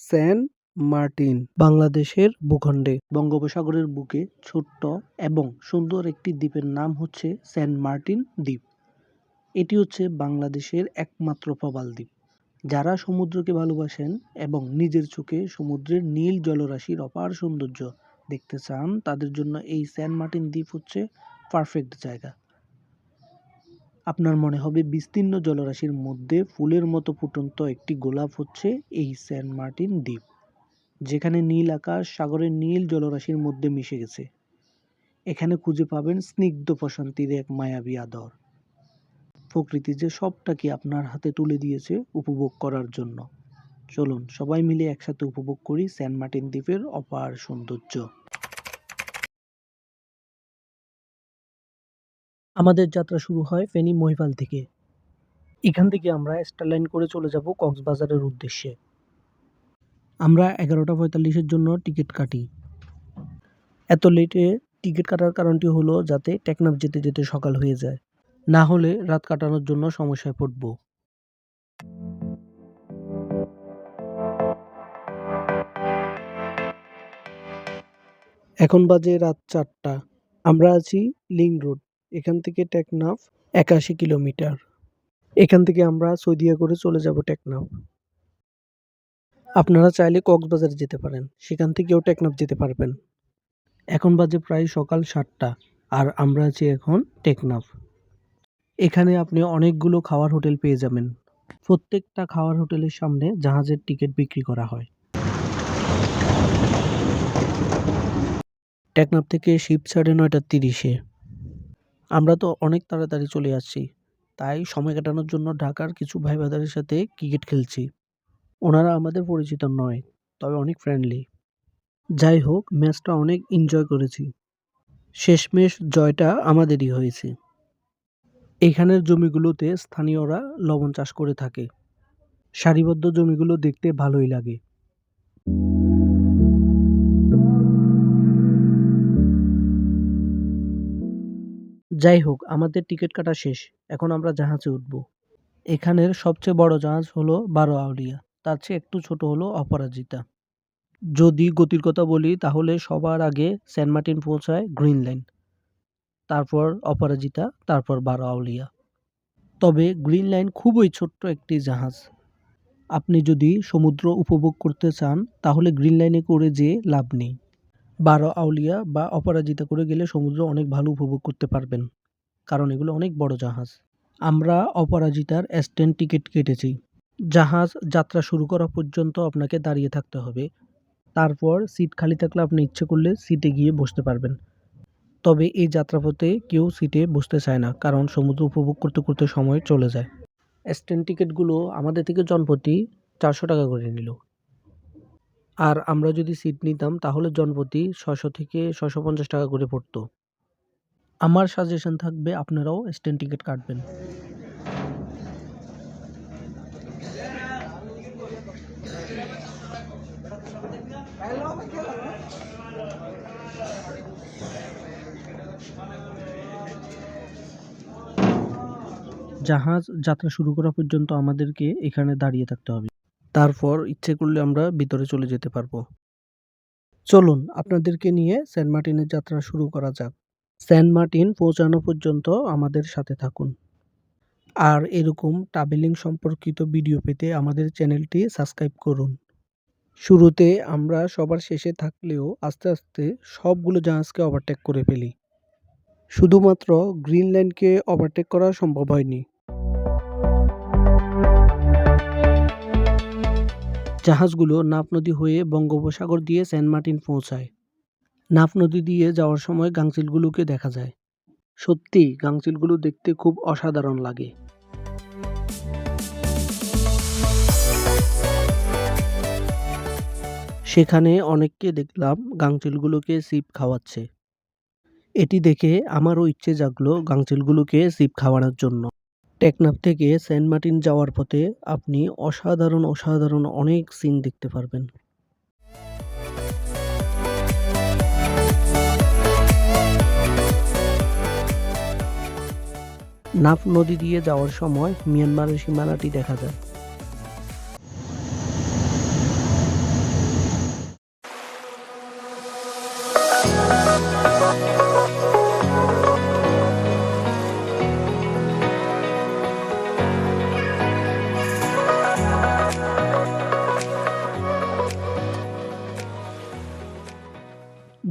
Saint Martin বাংলাদেশের ভূখণ্ডে বঙ্গোপসাগরের বুকে ছোট্ট এবং সুন্দর একটি দ্বীপের নাম হচ্ছে সেন্ট মার্টিন দ্বীপ। এটি হচ্ছে বাংলাদেশের একমাত্র প্রবাল দ্বীপ। যারা সমুদ্রকে ভালোবাসেন এবং নিজের চোখে সমুদ্রের নীল জলরাশির অপার সৌন্দর্য দেখতে চান, তাদের জন্য এই সেন্ট মার্টিন দ্বীপ হচ্ছে পারফেক্ট জায়গা। আপনার মনে হবে বিস্তীর্ণ জলরাশির মধ্যে ফুলের মতো ফুটন্ত একটি গোলাপ হচ্ছে এই সেন্ট মার্টিন দ্বীপ, যেখানে নীল আকাশ সাগরের নীল জলরাশির মধ্যে মিশে গেছে। এখানে খুঁজে পাবেন স্নিগ্ধ প্রশান্তির এক মায়াবী আদর। প্রকৃতি যে সবটাকে আপনার হাতে তুলে দিয়েছে উপভোগ করার জন্য। চলুন সবাই মিলে একসাথে উপভোগ করি সেন্ট মার্টিন দ্বীপের অপার সৌন্দর্য। আমাদের যাত্রা শুরু হয় ফেনী মহিপাল থেকে। এখান থেকে আমরা স্টারলাইন করে চলে যাব কক্সবাজারের উদ্দেশ্যে। আমরা 11:45-এর জন্য টিকিট কাটি। এত লেটে টিকিট কাটার কারণটি হলো যাতে টেকনাফ যেতে যেতে সকাল হয়ে যায়, না হলে রাত কাটানোর জন্য সমস্যায় পড়ব। এখন বাজে রাত 4টা। আমরা আছি লিং রোড। এখান থেকে টেকনাফ 81 কিলোমিটার। এখান থেকে আমরা সৌদিয়া করে চলে যাব টেকনাফ। আপনারা চাইলে কক্সবাজার যেতে পারেন, সেখান থেকেও টেকনাফ যেতে পারবেন। এখন বাজে প্রায় সকাল 7টা আর আমরা আছি এখন টেকনাফ। এখানে আপনি অনেকগুলো খাওয়ার হোটেল পেয়ে যাবেন। প্রত্যেকটা খাওয়ার হোটেলের সামনে জাহাজের টিকিট বিক্রি করা হয়। টেকনাফ থেকে শিপ ছাড়ে 9:30-এ। আমরা তো অনেক তাড়াতাড়ি চলে আসছি, তাই সময় কাটানোর জন্য ঢাকার কিছু ভাই ব্রাদারের সাথে ক্রিকেট খেলছি। ওনারা আমাদের পরিচিত নয়, তবে অনেক ফ্রেন্ডলি। যাই হোক, ম্যাচটা অনেক এনজয় করেছি। শেষমেশ জয়টা আমাদেরই হয়েছে। এখানের জমিগুলোতে স্থানীয়রা লবণ চাষ করে থাকে। সারিবদ্ধ জমিগুলো দেখতে ভালোই লাগে। যাই হোক, আমাদের টিকিট কাটা শেষ। এখন আমরা জাহাজে উঠব। এখানের সবচেয়ে বড় জাহাজ হলো 12 আউলিয়া, তার চেয়ে একটু ছোট হলো অপরাজিতা। যদি গতির কথা বলি তাহলে সবার আগে সেন্ট মার্টিন পৌঁছায় গ্রিন লাইন, তারপর অপরাজিতা, তারপর 12 আউলিয়া। তবে গ্রিন লাইন খুবই ছোট্ট একটি জাহাজ। আপনি যদি সমুদ্র উপভোগ করতে চান তাহলে গ্রিন লাইনে করে যেয়ে লাভ নেই। 12 আউলিয়া বা অপরাজিতা করে গেলে সমুদ্র অনেক ভালো উপভোগ করতে পারবেন, কারণ এগুলো অনেক বড় জাহাজ। আমরা অপরাজিতার স্ট্যান্ড টিকিট কেটেছি। জাহাজ যাত্রা শুরু করা পর্যন্ত আপনাকে দাঁড়িয়ে থাকতে হবে। তারপর সিট খালি থাকলে আপনি ইচ্ছে করলে সিটে গিয়ে বসতে পারবেন। তবে এই যাত্রাপথে কেউ সিটে বসতে চায় না, কারণ সমুদ্র উপভোগ করতে করতে সময় চলে যায়। স্ট্যান্ড টিকিটগুলো আমাদের থেকে জনপ্রতি 400 টাকা করে নিল। আর আমরা যদি সিট নিতাম তাহলে জনপ্রতি 600 থেকে 650 টাকা করে পড়তো। আমার সাজেশন থাকবে আপনারাও স্ট্যান্ড টিকিট কাটবেন। জাহাজ যাত্রা শুরু করা পর্যন্ত আমাদেরকে এখানে দাঁড়িয়ে থাকতে হবে। তারপর ইচ্ছে করলে আমরা ভিতরে চলে যেতে পারবো। চলুন আপনাদেরকে নিয়ে সেন্ট মার্টিনের যাত্রা শুরু করা যাক। সেন্ট মার্টিন পৌঁছানো পর্যন্ত আমাদের সাথে থাকুন। আর এরকম ট্রাভেলিং সম্পর্কিত ভিডিও পেতে আমাদের চ্যানেলটি সাবস্ক্রাইব করুন। শুরুতে আমরা সবার শেষে থাকলেও আস্তে আস্তে সবগুলো জাহাজকে ওভারটেক করে ফেলি। শুধুমাত্র গ্রিন লাইনকে ওভারটেক করা সম্ভব হয়নি। জাহাজগুলো নাফ নদী হয়ে বঙ্গোপসাগর দিয়ে সেন্ট মার্টিন পৌঁছায়। নাফ নদী দিয়ে যাওয়ার সময় গাংচিলগুলোকে দেখা যায়। সত্যি গাংচিলগুলো দেখতে খুব অসাধারণ লাগে। সেখানে অনেককে দেখলাম গাংচিলগুলোকে সিপ খাওয়াচ্ছে। এটি দেখে আমারও ইচ্ছে জাগলো গাংচিলগুলোকে সিপ খাওয়ানোর জন্য। টেকনাফ থেকে সেন্ট মার্টিন যাওয়ার পথে আপনি অসাধারণ অনেক সিন দেখতে পারবেন। নাফ নদী দিয়ে যাওয়ার সময় মিয়ানমারের সীমানাটি দেখা যায়।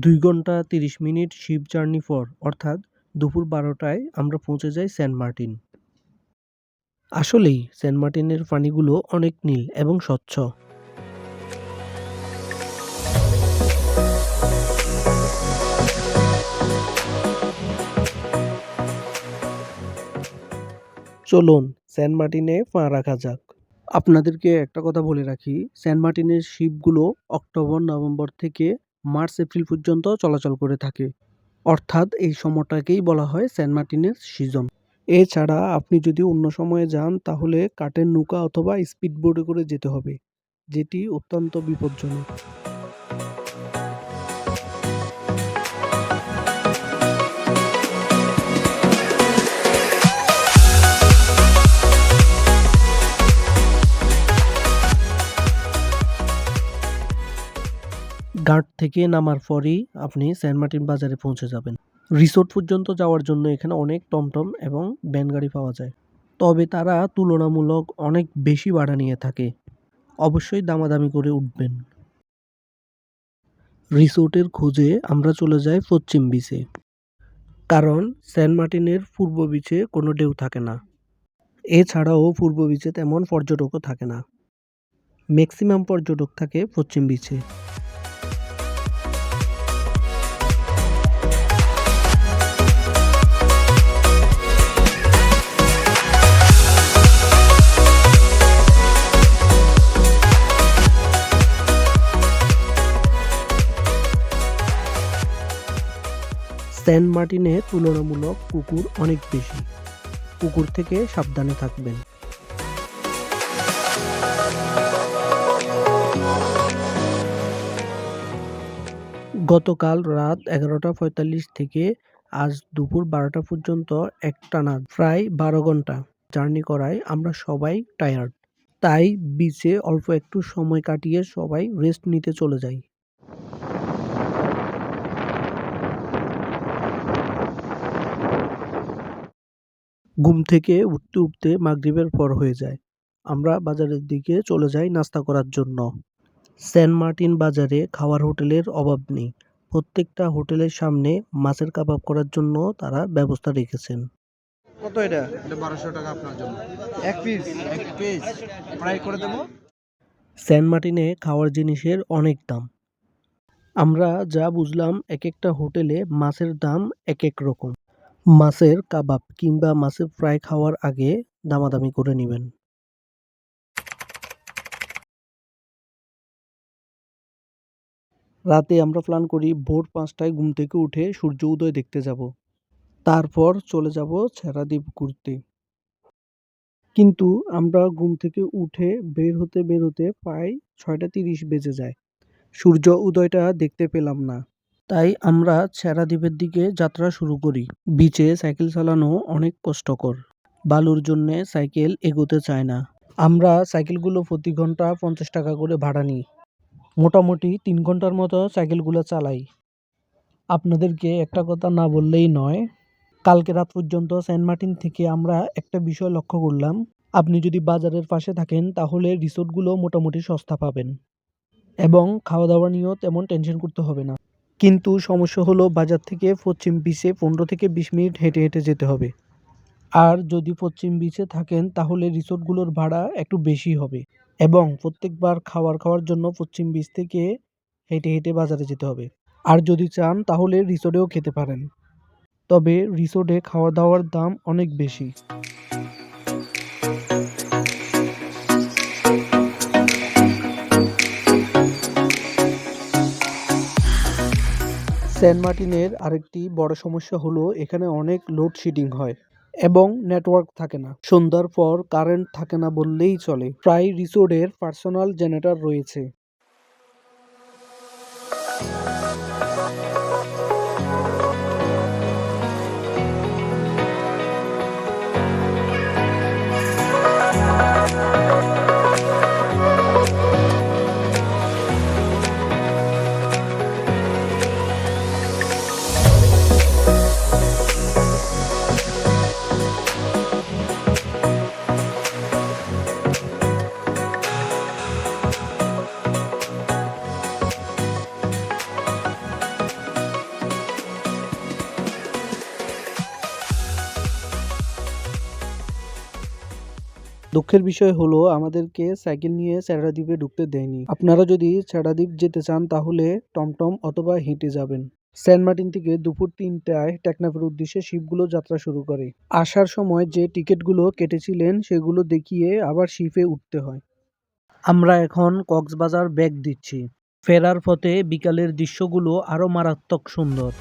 2 ঘন্টা 30 মিনিট শিপ জার্নি পর অর্থাৎ দুপুর 12টায় আমরা পৌঁছে যাই সেন্ট মার্টিন। আসলেই সেন্ট মার্টিনের পানিগুলো অনেক নীল এবং স্বচ্ছ। চলুন সেন্ট মার্টিনে পা রাখা যাক। আপনাদেরকে একটা কথা বলে রাখি, সেন্ট মার্টিনের শিপগুলো অক্টোবর-নভেম্বর থেকে মার্চ-এপ্রিল পর্যন্ত চলাচল করে থাকে। অর্থাৎ এই সময়টাকেই বলা হয় সেন্ট মার্টিনের সিজন। এছাড়া আপনি যদি অন্য সময়ে যান তাহলে কাঠের নৌকা অথবা স্পিড বোটে করে যেতে হবে, যেটি অত্যন্ত বিপজ্জনক। ঘাট থেকে নামার পরেই আপনি সেন্ট মার্টিন বাজারে পৌঁছে যাবেন। রিসোর্ট পর্যন্ত যাওয়ার জন্য এখানে অনেক টমটম এবং ভ্যান গাড়ি পাওয়া যায়, তবে তারা তুলনামূলক অনেক বেশি ভাড়া নিয়ে থাকে। অবশ্যই দামাদামি করে উঠবেন। রিসোর্টের খোঁজে আমরা চলে যাই পশ্চিম বিচে, কারণ সেন্ট মার্টিনের পূর্ব বিচে কোনো ঢেউ থাকে না। এছাড়াও পূর্ব বিচে তেমন পর্যটকও থাকে না, ম্যাক্সিমাম পর্যটক থাকে পশ্চিম বিচে। সেন্ট মার্টিনে তুলনামূলক কুকুর অনেক বেশি, কুকুর থেকে সাবধানে থাকবেন। গতকাল রাত 11:45 থেকে আজ দুপুর 12টা পর্যন্ত একটানা প্রায় 12 ঘন্টা জার্নি করায় আমরা সবাই টায়ার্ড। তাই বিচে অল্প একটু সময় কাটিয়ে সবাই রেস্ট নিতে চলে যাই। ঘুম থেকে উঠতে উঠতে মাগরিবের পর হয়ে যায়। আমরা বাজারের দিকে চলে যাই নাস্তা করার জন্য। সেন্ট মার্টিন বাজারে খাওয়ার হোটেলের অভাব নেই। প্রত্যেকটা হোটেলের সামনে মাছের কাবাব করার জন্য তারা ব্যবস্থা রেখেছেন। কত এটা? এটা 1200 টাকা আপনার জন্য। এক পিস ফ্রাই করে দেবো। সেন্ট মার্টিনে খাওয়ার জিনিসের অনেক দাম। আমরা যা বুঝলাম এক একটা হোটেলে মাছের দাম এক এক রকম। মাছের কাবাব কিংবা মাছের ফ্রাই খাওয়ার আগে দামাদামি করে নেবেন। রাতে আমরা প্ল্যান করি ভোর 5টায় ঘুম থেকে উঠে সূর্য উদয় দেখতে যাব। তারপর চলে যাব ছেড়াদ্বীপ ঘুরতে। কিন্তু আমরা ঘুম থেকে উঠে বের হতে প্রায় 6:30 বেজে যায়। সূর্য উদয়টা দেখতে পেলাম না। তাই আমরা ছেড়াদ্বীপের দিকে যাত্রা শুরু করি। বিচে সাইকেল চালানো অনেক কষ্টকর। বালুর জন্যে সাইকেল এগোতে চায় না। আমরা সাইকেলগুলো প্রতি ঘন্টা 50 টাকা করে ভাড়া নিই। মোটামুটি 3 ঘন্টার মতো সাইকেলগুলো চালাই। আপনাদেরকে একটা কথা না বললেই নয়, কালকে রাত পর্যন্ত সেন্ট মার্টিন থেকে আমরা একটা বিষয় লক্ষ্য করলাম। আপনি যদি বাজারের পাশে থাকেন তাহলে রিসোর্টগুলো মোটামুটি সস্তা পাবেন এবং খাওয়া দাওয়া নিয়েও তেমন টেনশন করতে হবে না। কিন্তু সমস্যা হলো বাজার থেকে পশ্চিম বিচে 15 থেকে 20 মিনিট হেঁটে হেঁটে যেতে হবে। আর যদি পশ্চিম বিচে থাকেন তাহলে রিসোর্টগুলোর ভাড়া একটু বেশি হবে এবং প্রত্যেকবার খাওয়ার জন্য পশ্চিম বিচ থেকে হেঁটে হেঁটে বাজারে যেতে হবে। আর যদি চান তাহলে রিসোর্টেও খেতে পারেন, তবে রিসোর্টে খাওয়া দাওয়ার দাম অনেক বেশি। সেন্ট মার্টিনের আরেকটি বড় সমস্যা হলো এখানে অনেক লোডশেডিং হয় এবং নেটওয়ার্ক থাকে না। সন্ধ্যার পর কারেন্ট থাকে না বললেই চলে। প্রায় রিসোর্টের পার্সোনাল জেনারেটর রয়েছে। দুঃখের বিষয় হলো আমাদেরকে সাইকেল নিয়ে চ্যাটাদ্বীপে ঢুকতে দেয়নি। আপনারা যদি চ্যাটাদ্বীপ যেতে চান তাহলে টমটম অথবা হেঁটে যাবেন। সেন্ট মার্টিন থেকে দুপুর ৩টায় টেকনাফের উদ্দেশ্যে শিপগুলো যাত্রা শুরু করে। আসার সময় যে টিকিটগুলো কেটেছিলেন সেগুলো দেখিয়ে আবার শিপে উঠতে হয়। আমরা এখন কক্সবাজার ব্যাক দিচ্ছি। ফেরার পথে বিকালের দৃশ্যগুলো আরো মারাত্মক সুন্দর।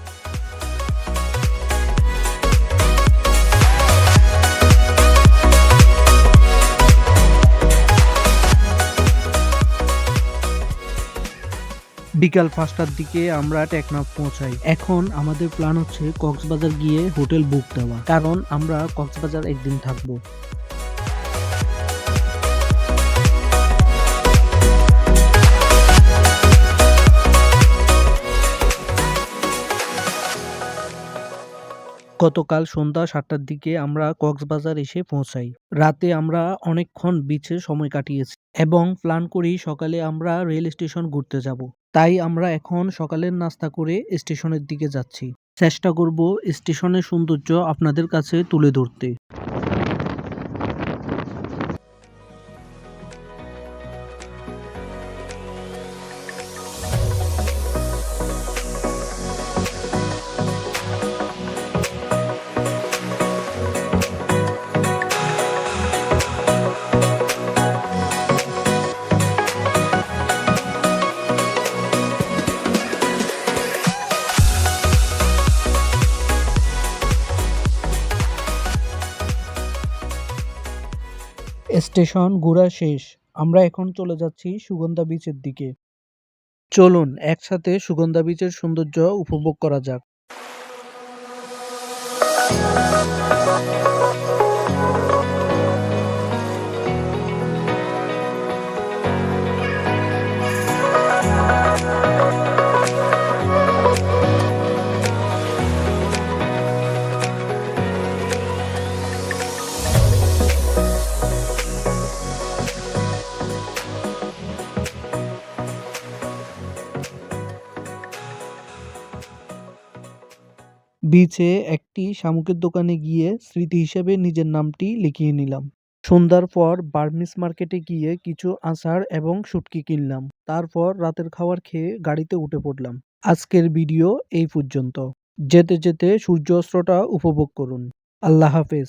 বিকাল ৫টার দিকে আমরা টেকনাফ পৌঁছাই। এখন আমাদের প্ল্যান হচ্ছে কক্সবাজার গিয়ে হোটেল বুক দেওয়া, কারণ আমরা কক্সবাজার একদিন থাকবো। গতকাল সন্ধ্যা ৭টার দিকে আমরা কক্সবাজার এসে পৌঁছাই। রাতে আমরা অনেকক্ষণ বিচে সময় কাটিয়েছি এবং প্ল্যান করি সকালে আমরা রেল স্টেশন ঘুরতে যাব। তাই আমরা এখন সকালের নাস্তা করে স্টেশনের দিকে যাচ্ছি। চেষ্টা করব স্টেশনের সৌন্দর্য আপনাদের কাছে তুলে ধরতে। স্টেশন ঘোরা শেষ। আমরা এখন চলে যাচ্ছি সুগন্ধা বিচের দিকে। চলুন একসাথে সুগন্ধা বিচের সৌন্দর্য উপভোগ করা যাক। বিচে একটি শামুকের দোকানে গিয়ে স্মৃতি হিসেবে নিজের নামটি লিখিয়ে নিলাম। সন্ধ্যার পর বার্মিজ মার্কেটে গিয়ে কিছু আচার এবং শুটকি কিনলাম। তারপর রাতের খাবার খেয়ে গাড়িতে উঠে পড়লাম। আজকের ভিডিও এই পর্যন্ত। যেতে যেতে সূর্যাস্তটা উপভোগ করুন। আল্লাহ হাফেজ।